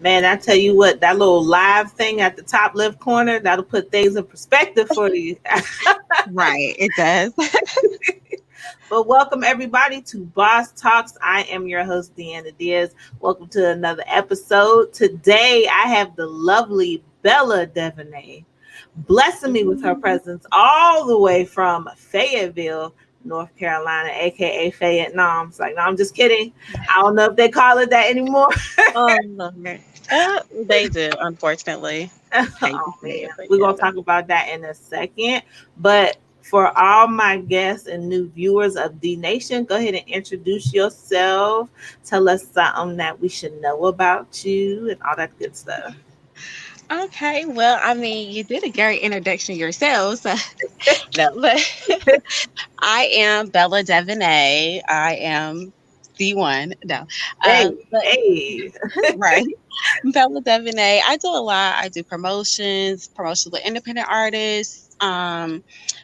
Man, I tell you what, that little live thing at the top left corner, that'll put things in perspective for you. Right, it does. But welcome everybody to Boss Talks. I am your host, Deanna Diaz. Welcome to another episode. Today I have the lovely Bella Devene blessing me with her presence all the way from Fayetteville, North Carolina, aka Fayetteville. It's like, no, I'm just kidding. I don't know if they call it that anymore. Oh, Lord. They do, unfortunately. Hate to Oh say man, it, but we're yeah. gonna talk about that in a second. But for all my guests and new viewers of D Nation, go ahead and introduce yourself. Tell us something that we should know about you and all that good stuff. Okay, well, I mean, you did a great introduction yourself. So, no, but I am Bella Devene. I am the one. No, Hey, but hey. right. Bella Devene. I do a lot. I do promotions with independent artists,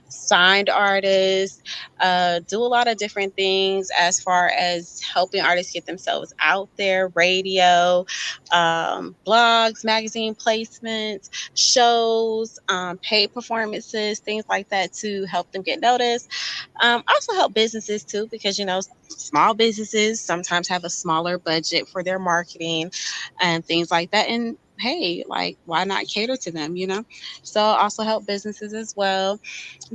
signed artists, do a lot of different things as far as helping artists get themselves out there, radio, blogs, magazine placements, shows, paid performances, things like that to help them get noticed. Also help businesses too, because small businesses sometimes have a smaller budget for their marketing and things like that. And hey, like, why not cater to them? So also help businesses as well.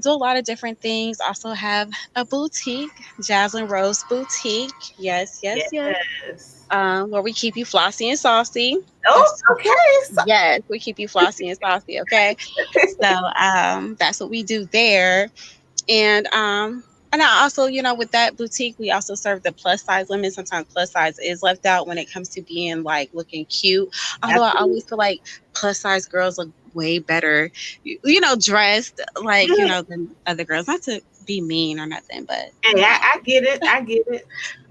Do a lot of different things. Also have a boutique, Jaslyn Rose Boutique. Yes, yes, yes. Yes. Where we keep you flossy and saucy. Oh, That's okay. Yes, we keep you flossy and saucy. Okay, so that's what we do there. And I also, with that boutique, we also serve the plus size women. Sometimes plus size is left out when it comes to being like looking cute. Although I Absolutely. always feel like plus size girls look way better, dressed like, Mhm. than other girls. Not to be mean or nothing, but Hey, I get it. I get it.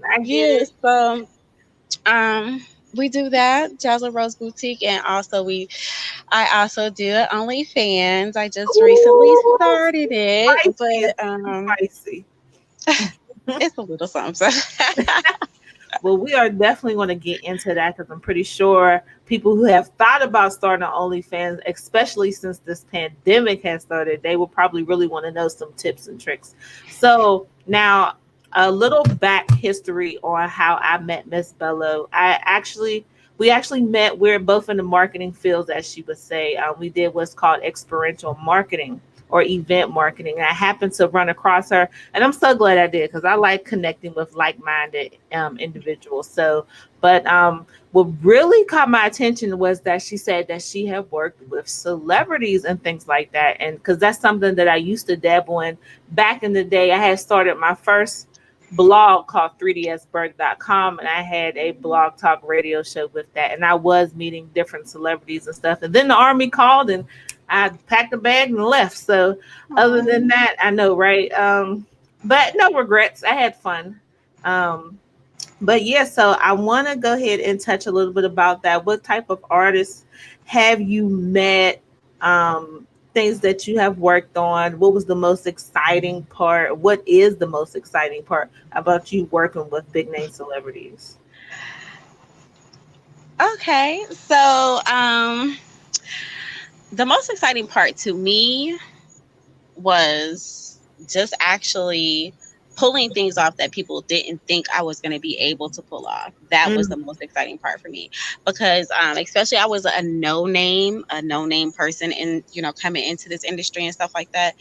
I get yeah. it. So um we do that, Jasmine Rose Boutique, and also I also do OnlyFans. I just recently Ooh, started it, spicy. but Spicy. it's a little something. Well, we are definitely going to get into that because I'm pretty sure people who have thought about starting OnlyFans, especially since this pandemic has started, they will probably really want to know some tips and tricks. So now, a little back history on how I met Miss Bello. We actually met. We're both in the marketing fields, as she would say. We did what's called experiential marketing or event marketing. And I happened to run across her, and I'm so glad I did because I like connecting with like-minded individuals. So, but what really caught my attention was that she said that she had worked with celebrities and things like that, and because that's something that I used to dabble in back in the day. I had started my first blog called 3dsberg.com, and I had a blog talk radio show with that, and I was meeting different celebrities and stuff, and then the army called and I packed a bag and left. So other than that, I know, right? But no regrets. I had fun. Um, but yeah, so I want to go ahead and touch a little bit about that. What type of artists have you met? Things that you have worked on. What was the most exciting part? What is the most exciting part about you working with big name celebrities? Okay, so the most exciting part to me was just actually pulling things off that people didn't think I was going to be able to pull off. That was Mm, the most exciting part for me because especially I was a no name person in, coming into this industry and stuff like that.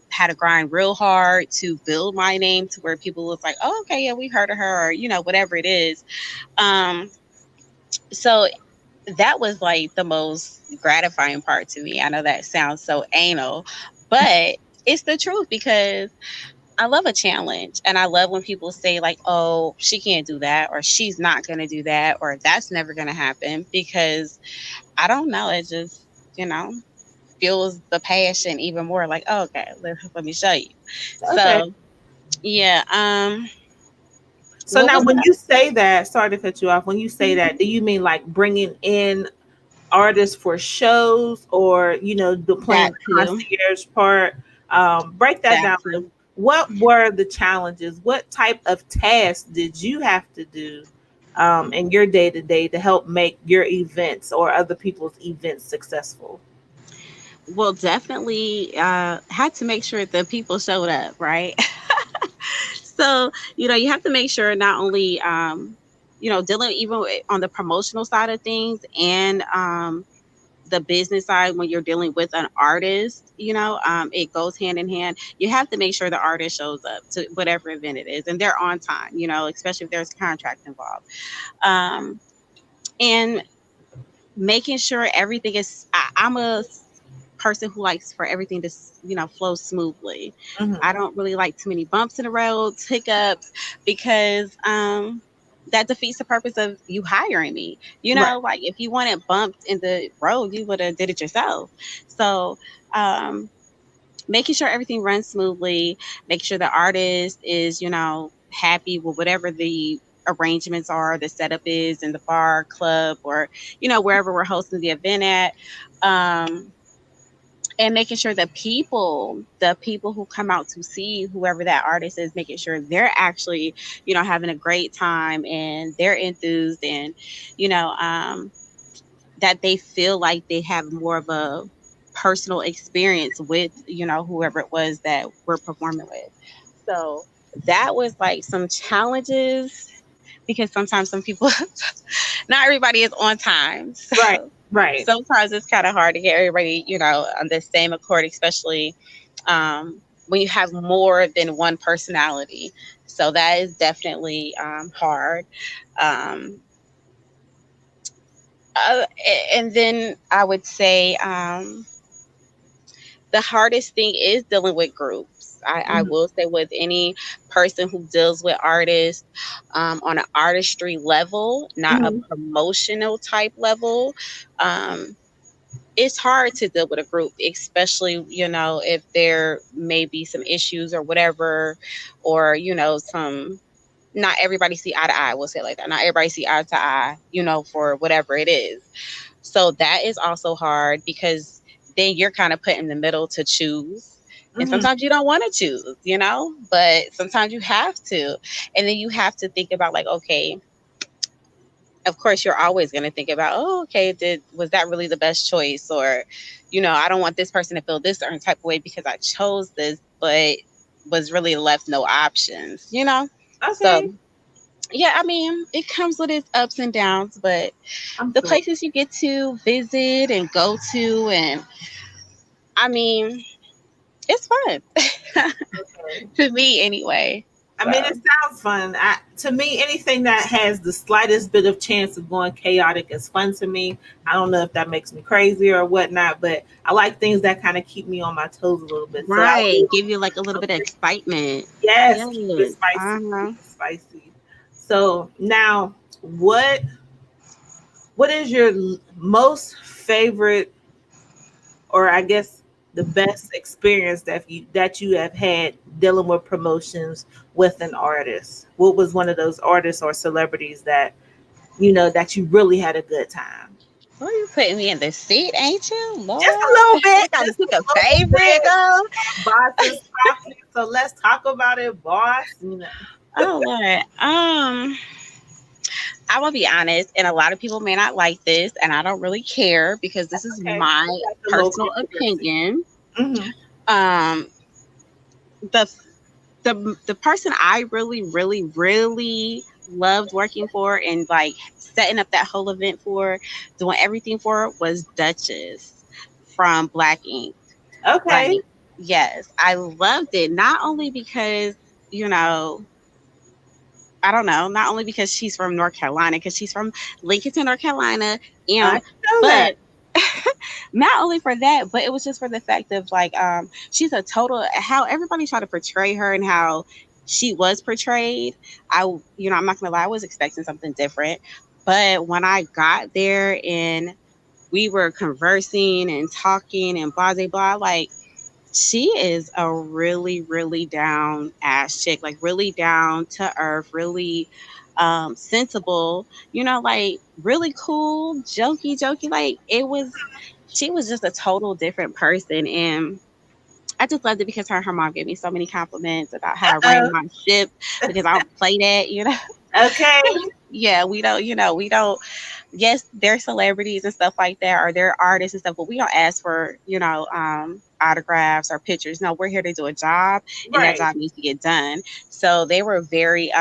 Had to grind real hard to build my name to where people was like, oh, okay, yeah, we heard of her, or, whatever it is. Um, so that was like the most gratifying part to me. I know that sounds so anal, but it's the truth because I love a challenge and I love when people say like, "Oh, she can't do that," or "She's not going to do that," or "That's never going to happen," because I don't know, it just, you know, fuels the passion even more like, oh, "Okay, let me show you." okay. So, yeah, So what now, was when the you say that, sorry to cut you off. When you say Mhm. that, do you mean like bringing in artists for shows, or the playing That the too. concierge part? Break that That down. Like, too. what were the challenges? What type of tasks did you have to do in your day to day to help make your events or other people's events successful? Well, definitely had to make sure the people showed up, right? So, you have to make sure not only, dealing even on the promotional side of things and the business side when you're dealing with an artist, it goes hand in hand. You have to make sure the artist shows up to whatever event it is and they're on time, especially if there's a contract involved. Um, and making sure everything is, I'm a person who likes for everything to, flow smoothly. Hmm. I don't really like too many bumps in the road, hiccups, because that defeats the purpose of you hiring me. Right. Like if you wanted bumped in the road, you would have did it yourself. So um, making sure everything runs smoothly, making sure the artist is, happy with whatever the arrangements are, the setup is in the bar, club, or, wherever we're hosting the event at. Um, and making sure the people who come out to see whoever that artist is, making sure they're actually, having a great time and they're enthused and, you know, um, that they feel like they have more of a personal experience with, whoever it was that we're performing with. So that was like some challenges because sometimes some people, not everybody is on time. Right. So Right. sometimes it's kind of hard to get everybody, on the same accord, especially when you have more than one personality. So that is definitely hard. Um, and then I would say the hardest thing is dealing with groups. I Hmm. will say with any person who deals with artists on an artistry level, not a Hmm. promotional type level. Um, it's hard to deal with a group, especially, if there may be some issues or whatever, or, some, not everybody see eye to eye, we'll say it like that. Not everybody see eye to eye, for whatever it is. So that is also hard because then you're kind of put in the middle to choose. And Hmm. sometimes you don't want to choose, but sometimes you have to. And then you have to think about like, okay, of course you're always going to think about, oh, okay, was that really the best choice? Or, I don't want this person to feel this certain type of way because I chose this, but was really left no options, So Okay. yeah, I mean, it comes with its ups and downs, but I'm the sure. places you get to visit and go to, and I mean, it's fun Okay. to me anyway. I mean, it So sounds fun. To me, anything that has the slightest bit of chance of going chaotic is fun to me. I don't know if that makes me crazy or whatnot, but I like things that kind of keep me on my toes a little bit. So I right, will, give you like a little bit of excitement. yes, keep it Yes. spicy. Keep it spicy. So now, what what is your most favorite, or I guess the best experience that you have had dealing with promotions with an artist? What was one of those artists or celebrities that you really had a good time? Well, you putting me in the seat, ain't you, Just a Lord? little I bit, gotta just pick a a little favorite bit. though. Boss is talking, so let's talk about it, boss. Oh Lord. I will be honest, and a lot of people may not like this, and I don't really care because this is Okay, my we like the low personal controversy. opinion. Hmm. Um, the the person I really, really, really loved working for and like setting up that whole event for, doing everything for was Duchess from Black Ink. Like, Okay. yes, I loved it not only because you know I don't know, not only because she's from North Carolina, because she's from Lincoln, North Carolina, I and know that. but not only for that, but it was just for the fact of like she's a total how everybody tried to portray her and how she was portrayed. I'm not gonna lie, I was expecting something different. But when I got there and we were conversing and talking and blah blah blah, like she is a really, really down ass chick, like really down to earth, really sensible, like really cool, jokey, like she was just a total different person. And I just loved it because her mom gave me so many compliments about how I ran Uh my ship because I don't play that. oh. Okay. Yeah, we don't, we don't. Yes, they're celebrities and stuff like that, or they're artists and stuff, but we don't ask for, autographs or pictures. No, we're here to do a job, and that Right. job needs to get done. So they were very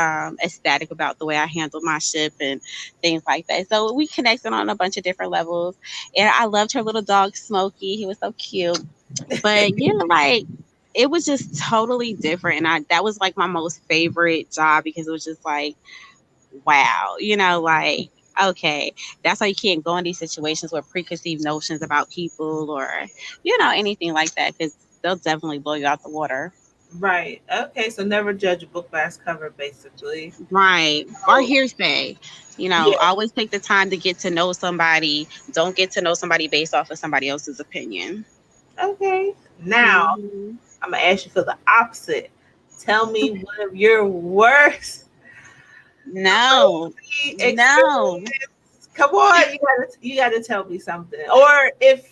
ecstatic about the way I handled my ship and things like that. So we connected on a bunch of different levels, and I loved her little dog Smokey. He was so cute. But yeah, like it was just totally different, and I that was like my most favorite job because it was just like wow, like, okay, that's why you can't go in these situations with preconceived notions about people or, anything like that, because they'll definitely blow you out the water. Right. Okay. So never judge a book by its cover, basically. Right. Or Oh, hearsay. yeah. Always take the time to get to know somebody. Don't get to know somebody based off of somebody else's opinion. Okay. Now Hmm. I'm gonna ask you for the opposite. Tell me one of your worst No. experience. No. Come on, you gotta tell me something. Or if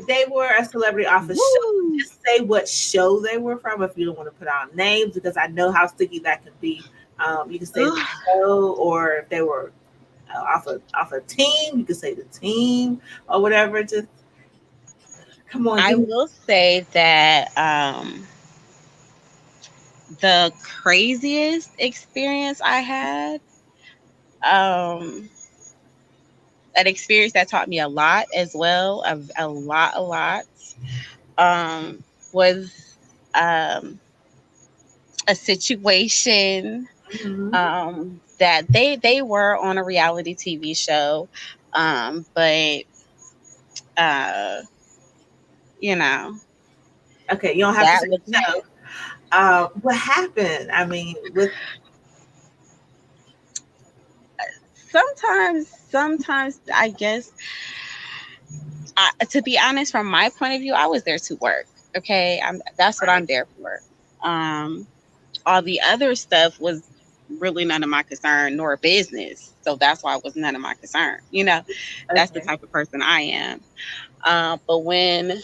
they were a celebrity off a show, Woo. just say what show they were from. If you don't want to put out names, because I know how sticky that can be. You can say the Ugh. show, or if they were off a team, you can say the team or whatever. Just come on, I give me. will say that the craziest experience I had, um, an experience that taught me a lot as well, a lot, was um, a situation Mhm. that they were on a reality TV show, but uh, you know Okay, you don't have to that say was the show. What happened? I mean, with sometimes I guess to be honest, from my point of view, I was there to work. Okay, that's what right. I'm there for. Um, all the other stuff was really none of my concern nor business. So that's why it was none of my concern. That's the Okay. type of person I am. But when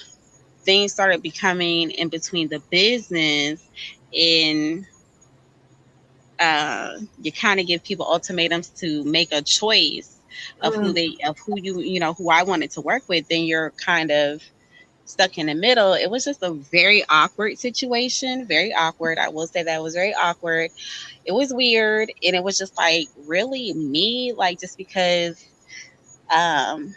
things started becoming in between the business, in you kind of give people ultimatums to make a choice of Mm, who who I wanted to work with, then you're kind of stuck in the middle. It was just a very awkward situation. Very awkward. I will say that it was very awkward. It was weird, and it was just like really me, like just because um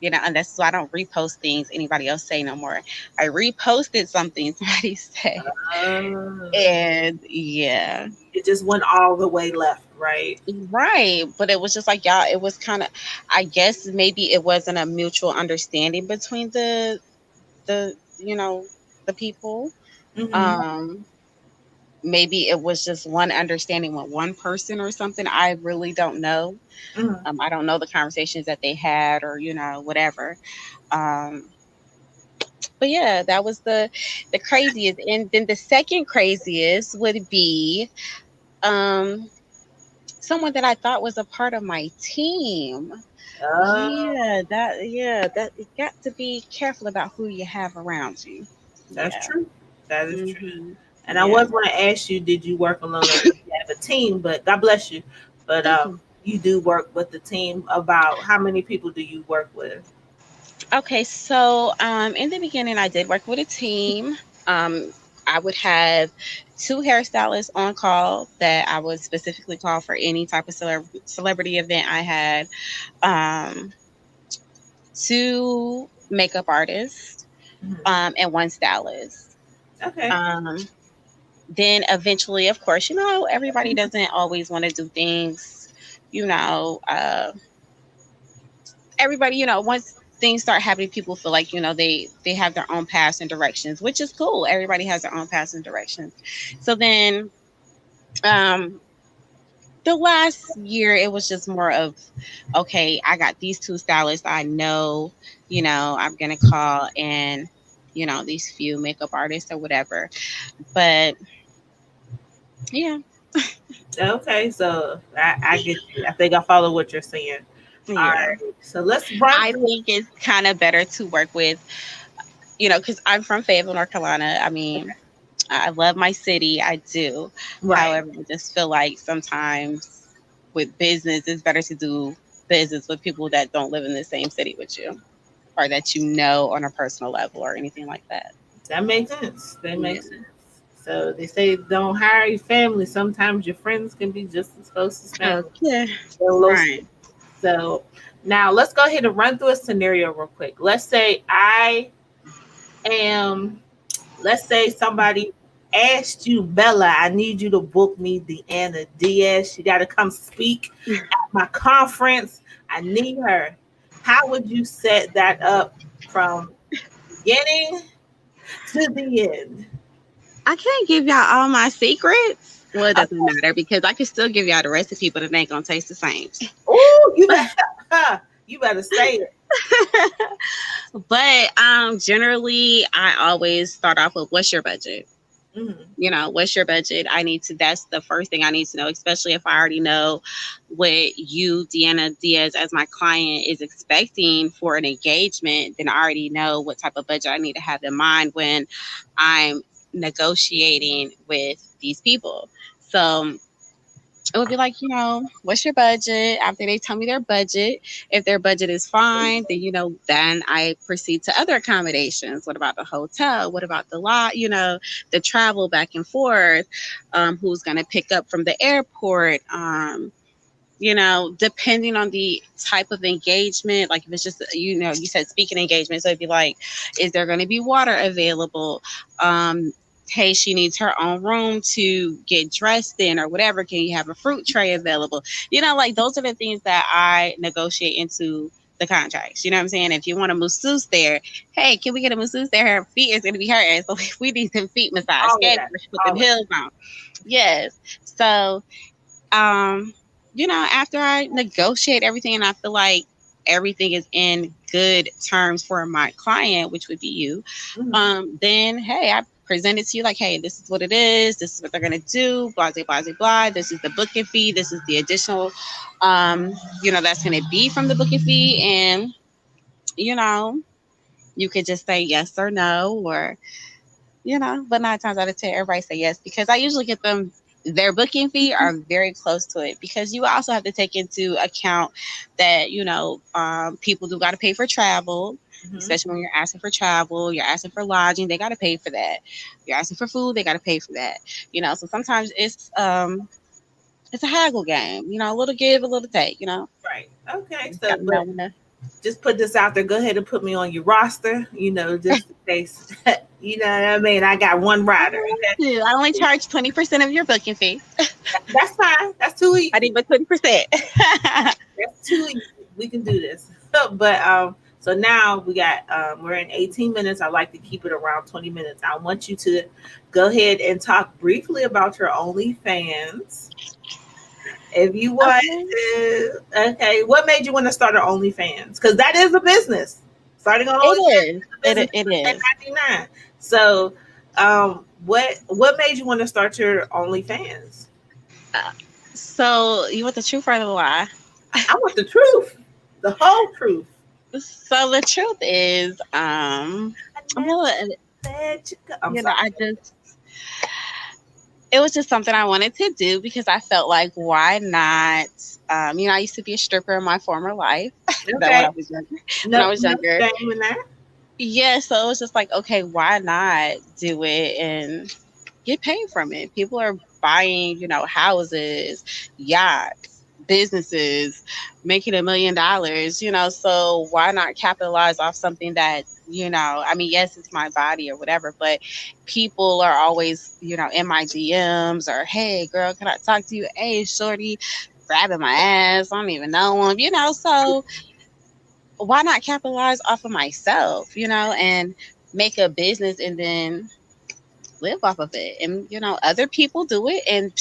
and that's why I don't repost things anybody else say no more. I reposted something somebody said, uh, and yeah. it just went all the way left, right? Right, but it was just like y'all. It was kind of, I guess maybe it wasn't a mutual understanding between the people. Mm-hmm. Um, maybe it was just one understanding with one person or something. I really don't know. Mm-hmm. I don't know the conversations that they had or whatever. Um, but yeah, that was the craziest. And then the second craziest would be um someone that I thought was a part of my team. Uh, Yeah, that you got to be careful about who you have around you. that's Yeah. true. That is true. Hmm. And I Yeah. was going to ask you, did you work alone or did you have a team? But God bless you. But Thank you. you do work with the team. About how many people do you work with? Okay, so in the beginning, I did work with a team. Um, I would have two hairstylists on call that I would specifically call for any type of celebrity event I had. Um, two makeup artists, Mhm. and one stylist. Okay. Um, then eventually, of course, everybody doesn't always want to do things, you know, uh, everybody, once things start happening, people feel like, they have their own paths and directions, which is cool. Everybody has their own paths and directions. So then, um, the last year, it was just more of, okay, I got these two stylists I know, I'm going to call and, these few makeup artists or whatever. But yeah, Okay. So I get you. I think I follow what you're saying. All yeah. right. So let's run I through. think it's kind of better to work with, because I'm from Fayetteville, North Carolina. I mean, I love my city. I do. Right. However, I just feel like sometimes with business, it's better to do business with people that don't live in the same city with you or that you know on a personal level or anything like that. That makes sense. That Yeah. makes sense. So they say don't hire your family. Sometimes your friends can be just as close as family. Okay. They're close. Right. So now let's go ahead and run through a scenario real quick. Let's say I am, let's say somebody asked you, Bella, I need you to book me Deanna Diaz. She got to come speak at my conference. I need her. How would you set that up from beginning to the end? I can't give y'all all my secrets. Well, it doesn't matter because I can still give y'all the recipe, but it ain't gonna taste the same. Oh, you better, you better say it. But generally, I always start off with what's your budget? Mhm. What's your budget? That's the first thing I need to know, especially if I already know what you, Deanna Diaz, as my client, is expecting for an engagement. Then I already know what type of budget I need to have in mind when I'm negotiating with these people. So it would be like, what's your budget? After they tell me their budget, if their budget is fine, then then I proceed to other accommodations. What about the hotel? What about the lot? The travel back and forth. Who's going to pick up from the airport? Depending on the type of engagement, like if it's just, you said speaking engagement, so it'd be like, is there going to be water available? Hey, she needs her own room to get dressed in or whatever. Can you have a fruit tray available? Like those are the things that I negotiate into the contracts. You know what I'm saying? If you want a masseuse there, hey, can we get a masseuse there? Her feet is going to be hurting, so we need some feet massage. All of Okay, that. put them All of heels on. Yes. So um, after I negotiate everything and I feel like everything is in good terms for my client, which would be you, that. Mhm. then hey, I present it to you like, hey, this is what it is, this is what they're gonna do, blah blah blah blah. This is the booking fee, this is the additional that's gonna be from the booking fee, and you know, you could just say yes or no, or but 9 times out of 10, everybody say yes because I usually get them their booking fee are very close to it because you also have to take into account that people do got to pay for travel, Mhm. especially when you're asking for travel, you're asking for lodging, they got to pay for that. You're asking for food, they got to pay for that. So sometimes it's a haggle game, a little give, a little take. Right. Okay. You So, got to know but when to. just put this out there. Go ahead and put me on your roster. Just in case. You know what I mean? I got one rider. Okay. I only charge 20% of your booking fee. That's fine. That's too I easy. need my 20%. That's too easy. We can do this. But so now we're in 18 minutes. I like to keep it around 20 minutes. I want you to go ahead and talk briefly about your OnlyFans. If you want Okay. to, okay, what made you want to start an OnlyFans? Because that is a business. Starting an It OnlyFans is. is a business. It It's is. 1099. So, what made you want to start your OnlyFans? So you want the truth or the lie? I want the truth, the whole truth. So the truth is, I I'm a never little, let you go. I'm sorry. I just, it was just something I wanted to do because I felt like, why not? I used to be a stripper in my former life. That when I Okay. was younger. When I No, was no younger, shame in that. yeah. So it was just like, okay, why not do it and get paid from it? People are buying, houses, yachts, businesses, making $1 million, so why not capitalize off something that, I mean, yes, it's my body or whatever, but people are always, in my DMs or, hey, girl, can I talk to you? Hey, shorty, grabbing my ass. I don't even know him, so why not capitalize off of myself, and make a business and then live off of it. And other people do it and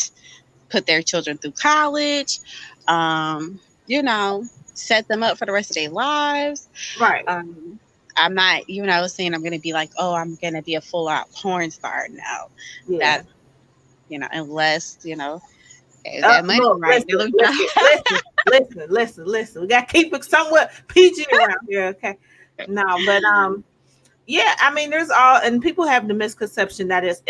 put their children through college, um, you know, set them up for the rest of their lives. Right. Um, I'm not, saying I'm going to be like, oh, I'm going to be a full out porn star. No, Yeah. that, unless, if that money Look, right. listen, listen, listen, listen, listen, listen. We got to keep it somewhat PG around here, okay? No, but yeah, I mean, there's all, and people have the misconception that it's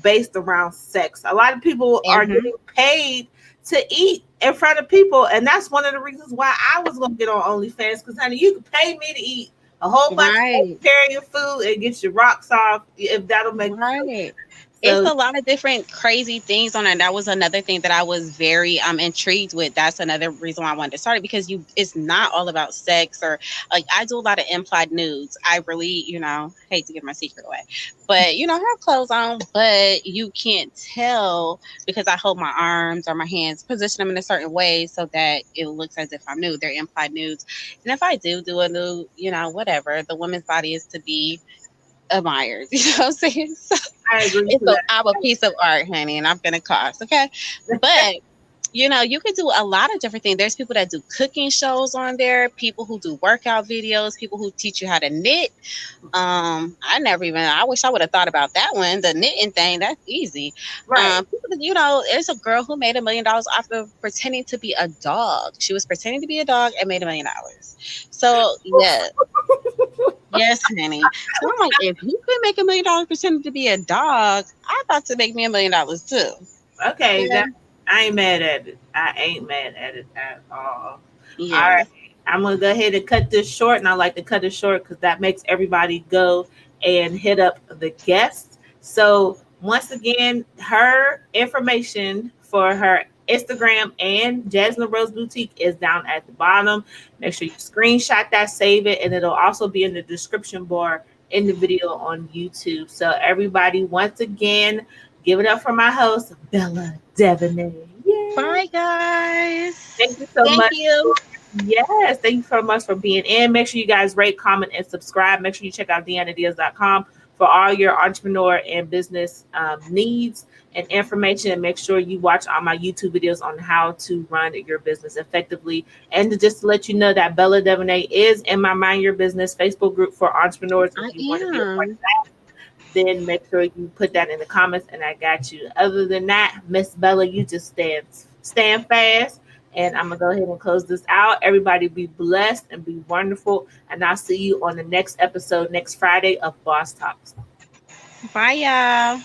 based around sex. A lot of people are Mm-hmm. getting paid to eat in front of people, and that's one of the reasons why I was gonna get on OnlyFans. Because honey, you can pay me to eat a whole bunch of Right. vegetarian food and get your rocks off if that'll make you feel Right. good. It's So a lot of different crazy things on it. That was another thing that I was very intrigued with. That's another reason why I wanted to start it, because it's not all about sex, or like I do a lot of implied nudes. I really, hate to give my secret away. But I have clothes on, but you can't tell because I hold my arms or my hands, position them in a certain way so that it looks as if I'm nude. They're implied nudes. And if I do a nude, whatever, the woman's body is to be admired. You know what I'm saying? So I agree to I'm a piece of art, honey, and I'm gonna cost, okay? But you can do a lot of different things. There's people that do cooking shows on there, people who do workout videos, people who teach you how to knit. I wish I would have thought about that one. The knitting thing, that's easy. right. There's a girl who made $1 million off of pretending to be a dog. She was pretending to be a dog and made $1 million. So yeah, yes, honey. So I'm like, if you could make $1 million pretending to be a dog, I thought to make me $1 million too. Okay, Okay. that I ain't mad at it. I ain't mad at it at all. All right, Yes. I'm gonna go ahead and cut this short, and I like to cut it short because that makes everybody go and hit up the guest. So once again, her information for her Instagram and Jasmine Rose Boutique is down at the bottom. Make sure you screenshot that, save it, and it'll also be in the description bar in the video on YouTube. So everybody, once again, give it up for my host, Bella Devene. Yay! Bye, guys. Thank you so Thank much. you. Yes, thank you so much for being in. Make sure you guys rate, comment, and subscribe. Make sure you check out DeannaDiaz.com for all your entrepreneur and business needs and information. And make sure you watch all my YouTube videos on how to run your business effectively. And just to let you know that Bella Devene is in my Mind Your Business Facebook group for entrepreneurs. If I you want to be a part of am. that, then make sure you put that in the comments and I got you. Other than that, Miss Bella, you just stand fast. And I'm gonna go ahead and close this out. Everybody be blessed and be wonderful. And I'll see you on the next episode next Friday of Boss Talks. Bye, y'all.